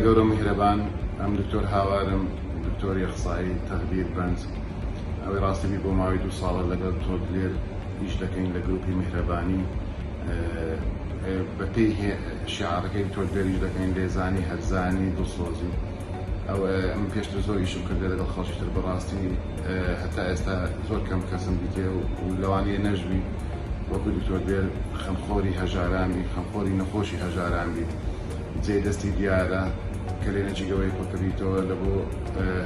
گەورە میهرەبان، ئەم دکتۆر هاوارم، دکتۆری ئەخسایی تەخدیر بەنج، ئەوەی ڕاستەوی بۆ ماوەی 2 ساڵە لەگەڵ تۆ لێر ئیش دەکەین لە گروپی میهرەبانی. بە پێی شیعارەکەی تۆ لێریش دەکەین لێزانی هەرزانی دڵسۆزی. ئەو ئەم پێشتر زۆر ئیشم کردێ لەگەڵ خەڵکی تر بەڕاستی هەتا ئێستا زۆر کەم کەسم دیتێ و لەوانەیە نەژوی وەکو دکتۆر لێر خەمخۆری هەژاران بی، خەمخۆری نەخۆشی هەژاران بی. جێ دەستی دیارە کە لێنەجیگەوەی خۆکەبیتەوە لە بۆ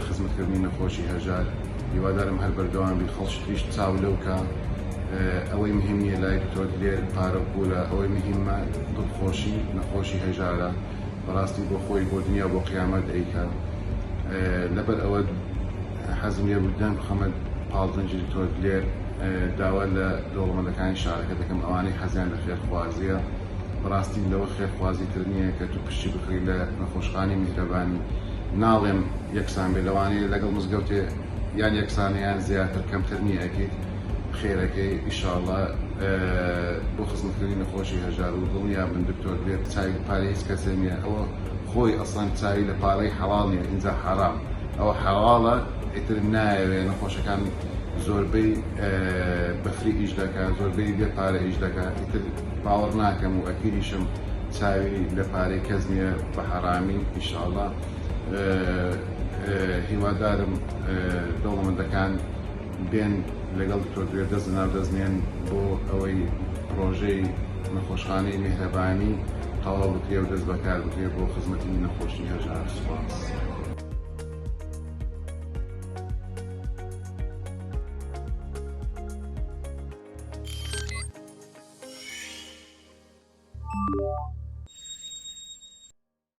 خزمەتکردنی نەخۆشی هەژار. هیوادارم هەر بەردەوام بی، خەڵکی تریش چاو لەوکە. ئەوەی مهم نییە لای دکتۆر لێر پارە پولە، ئەوەی مهمە دڵخۆشی نەخۆشی هەژارە بەڕاستی بۆ خۆی بۆ دنیا بۆ قیامەت ئەیکا. لەبەر ئەوە حەزم لێ بودەن بخەمە پاڵدنجی دکتۆر لێر داوا لە دەوڵەمەندەکانی شارەکە دەکەم ئەوانەی حەزیان لە خێرخوازیە. بەڕاستی لەوە خێرخوازی تر نییە کە تو پشتی بکەی لە نەخۆشخانەی میهرەبانی. ناڵێم یەکسان بێ، لەوانەیە لەگەڵ مزگەوتێ یان یەکسانیان زیاتر کەمتر نییە ئەکەیت خێرەکەی ئیشاڵڵا بۆ خزمەتکردنی نەخۆشی هەژار و دڵنیا بن دکتۆر لێر چاوی پارەی هیچ کەسێ نییە. ئەوە خۆی ئەسڵەن چاوی لە پارەی حەڵاڵ نییە، ئینجا حەرام. ئەوە حەڵاڵە ئیتر نایەوێ نەخۆشەکان زۆربەی بەفری ئیش دەکە، زۆربەی بێ پارە ئیش دەکە. ئیتر باوەڕ ناکەم و ئەکیریشم چاوی لە پارەی کەس نییە بە حەرامی. ئیشاڵڵا هیوادارم دەوڵەمەندەکان بێن لەگەڵ دکتۆر لێر دەست ناو دەستنێن بۆ ئەوەی پرۆژەی نەخۆشخانەی میهرەبانی تەواو بکرێ و دەست بەکار بکرێ بۆ خزمەتی نەخۆشی هەژار. سوپاس.